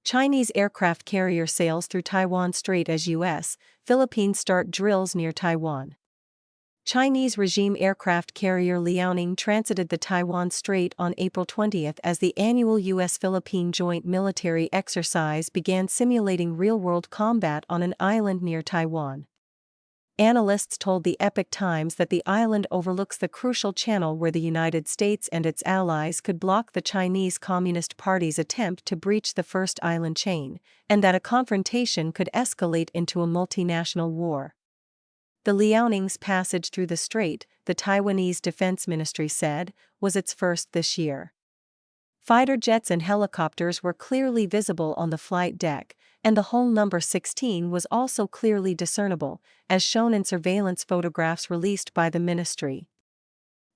Chinese aircraft carrier sails through Taiwan Strait as U.S., Philippines start drills near Taiwan. Chinese regime aircraft carrier Liaoning transited the Taiwan Strait on April 20 as the annual U.S.-Philippine joint military exercise began simulating real-world combat on an island near Taiwan. Analysts told the Epoch Times that the island overlooks the crucial channel where the United States and its allies could block the Chinese Communist Party's attempt to breach the first island chain, and that a confrontation could escalate into a multinational war. The Liaoning's passage through the strait, the Taiwanese Defense Ministry said, was its first this year. Fighter jets and helicopters were clearly visible on the flight deck, and the hull number 16 was also clearly discernible, as shown in surveillance photographs released by the ministry.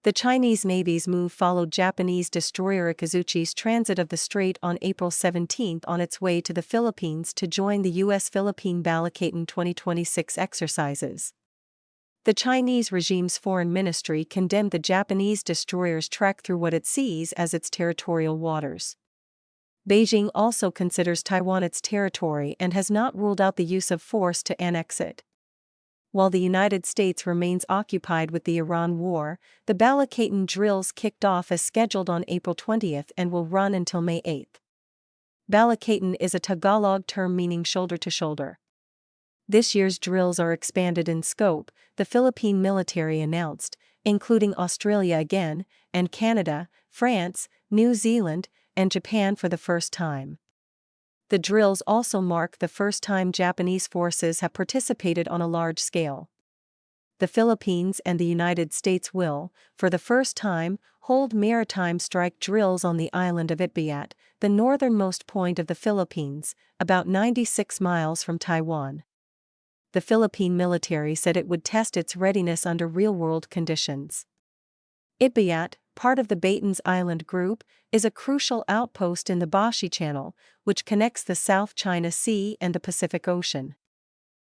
The Chinese Navy's move followed Japanese destroyer Ikazuchi's transit of the strait on April 17 on its way to the Philippines to join the U.S.-Philippine Balikatan 2026 exercises. The Chinese regime's foreign ministry condemned the Japanese destroyer's trek through what it sees as its territorial waters. Beijing also considers Taiwan its territory and has not ruled out the use of force to annex it. While the United States remains occupied with the Iran war, the Balikatan drills kicked off as scheduled on April 20 and will run until May 8. Balikatan is a Tagalog term meaning shoulder to shoulder. This year's drills are expanded in scope, the Philippine military announced, including Australia again, and Canada, France, New Zealand, and Japan for the first time. The drills also mark the first time Japanese forces have participated on a large scale. The Philippines and the United States will, for the first time, hold maritime strike drills on the island of Itbayat, the northernmost point of the Philippines, about 96 miles from Taiwan. The Philippine military said it would test its readiness under real-world conditions. Itbayat, part of the Baton's Island Group, is a crucial outpost in the Bashi Channel, which connects the South China Sea and the Pacific Ocean.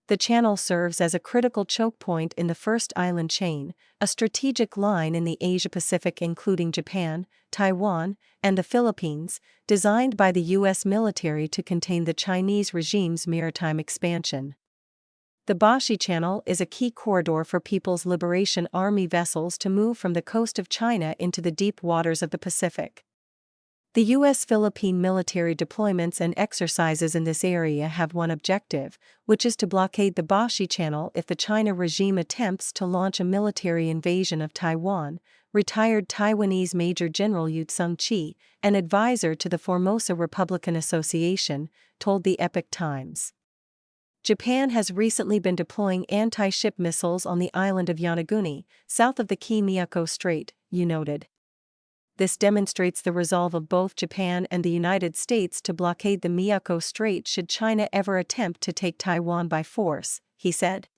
The channel serves as a critical choke point in the first island chain, a strategic line in the Asia-Pacific including Japan, Taiwan, and the Philippines, designed by the U.S. military to contain the Chinese regime's maritime expansion. The Bashi Channel is a key corridor for People's Liberation Army vessels to move from the coast of China into the deep waters of the Pacific. The U.S.-Philippine military deployments and exercises in this area have one objective, which is to blockade the Bashi Channel if the China regime attempts to launch a military invasion of Taiwan, retired Taiwanese Major General Yu Tsung-chi, an advisor to the Formosa Republican Association, told the Epoch Times. Japan has recently been deploying anti-ship missiles on the island of Yonaguni, south of the key Miyako Strait, Yu noted. This demonstrates the resolve of both Japan and the United States to blockade the Miyako Strait should China ever attempt to take Taiwan by force, he said.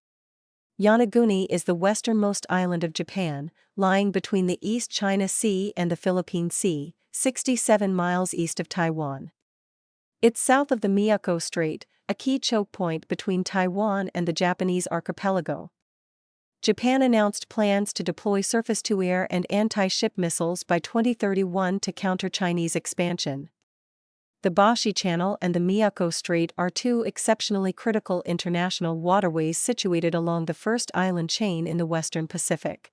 Yonaguni is the westernmost island of Japan, lying between the East China Sea and the Philippine Sea, 67 miles east of Taiwan. It's south of the Miyako Strait, a key choke point between Taiwan and the Japanese archipelago. Japan announced plans to deploy surface-to-air and anti-ship missiles by 2031 to counter Chinese expansion. The Bashi Channel and the Miyako Strait are two exceptionally critical international waterways situated along the first island chain in the Western Pacific.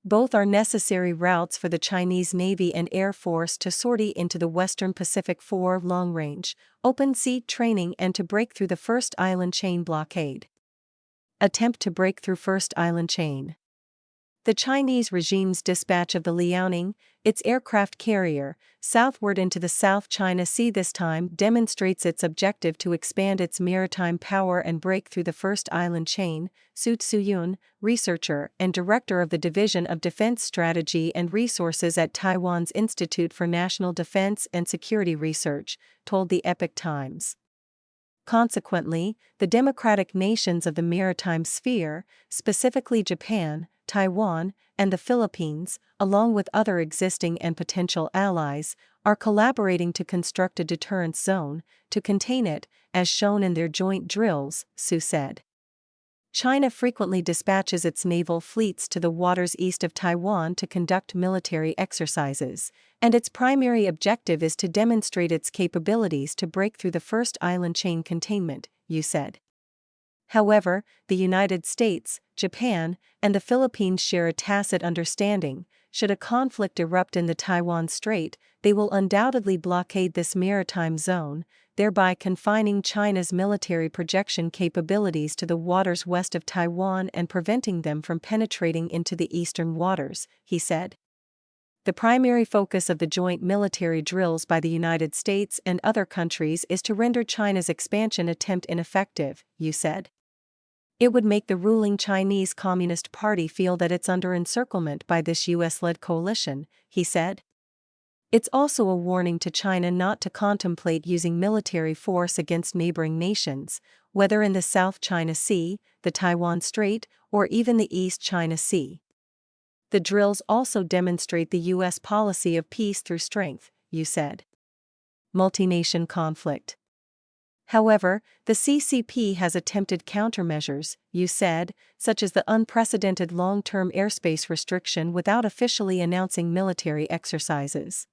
Both are necessary routes for the Chinese Navy and Air Force to sortie into the Western Pacific for long-range, open-sea training and to break through the first island chain blockade. Attempt to break through first island chain. The Chinese regime's dispatch of the Liaoning, its aircraft carrier, southward into the South China Sea this time demonstrates its objective to expand its maritime power and break through the first island chain, Su Tsuyun, researcher and director of the Division of Defense Strategy and Resources at Taiwan's Institute for National Defense and Security Research, told the Epoch Times. Consequently, the democratic nations of the maritime sphere, specifically Japan, Taiwan, and the Philippines, along with other existing and potential allies, are collaborating to construct a deterrence zone, to contain it, as shown in their joint drills, Su said. China frequently dispatches its naval fleets to the waters east of Taiwan to conduct military exercises, and its primary objective is to demonstrate its capabilities to break through the first island chain containment, Yu said. However, the United States, Japan, and the Philippines share a tacit understanding: should a conflict erupt in the Taiwan Strait, they will undoubtedly blockade this maritime zone, thereby confining China's military projection capabilities to the waters west of Taiwan and preventing them from penetrating into the eastern waters, he said. The primary focus of the joint military drills by the United States and other countries is to render China's expansion attempt ineffective, Yu said. It would make the ruling Chinese Communist Party feel that it's under encirclement by this US-led coalition, he said. It's also a warning to China not to contemplate using military force against neighboring nations, whether in the South China Sea, the Taiwan Strait, or even the East China Sea. The drills also demonstrate the U.S. policy of peace through strength, Yu said. Multi-nation conflict. However, the CCP has attempted countermeasures, Yu said, such as the unprecedented long-term airspace restriction without officially announcing military exercises.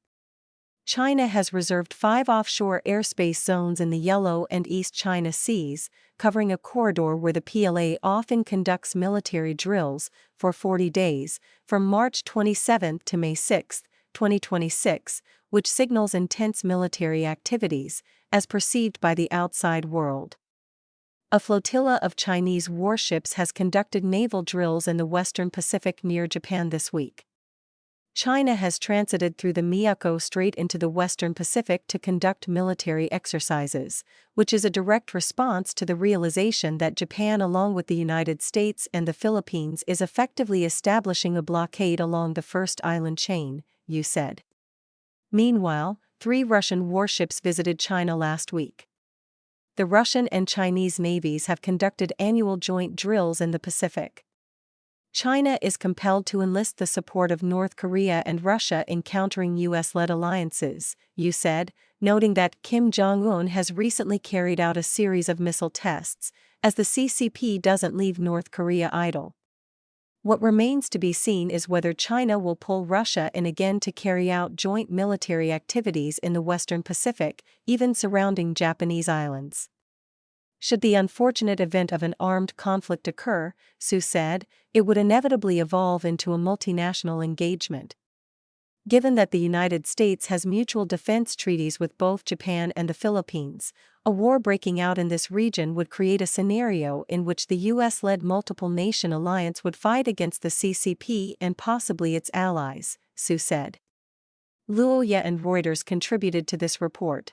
China has reserved 5 offshore airspace zones in the Yellow and East China Seas, covering a corridor where the PLA often conducts military drills, for 40 days, from March 27 to May 6, 2026, which signals intense military activities, as perceived by the outside world. A flotilla of Chinese warships has conducted naval drills in the Western Pacific near Japan this week. China has transited through the Miyako Strait into the Western Pacific to conduct military exercises, which is a direct response to the realization that Japan, along with the United States and the Philippines, is effectively establishing a blockade along the first island chain, Yu said. Meanwhile, 3 Russian warships visited China last week. The Russian and Chinese navies have conducted annual joint drills in the Pacific. China is compelled to enlist the support of North Korea and Russia in countering US-led alliances, Yu said, noting that Kim Jong-un has recently carried out a series of missile tests, as the CCP doesn't leave North Korea idle. What remains to be seen is whether China will pull Russia in again to carry out joint military activities in the Western Pacific, even surrounding Japanese islands. Should the unfortunate event of an armed conflict occur, Su said, it would inevitably evolve into a multinational engagement. Given that the United States has mutual defense treaties with both Japan and the Philippines, a war breaking out in this region would create a scenario in which the US-led multiple-nation alliance would fight against the CCP and possibly its allies, Su said. Luo Ye and Reuters contributed to this report.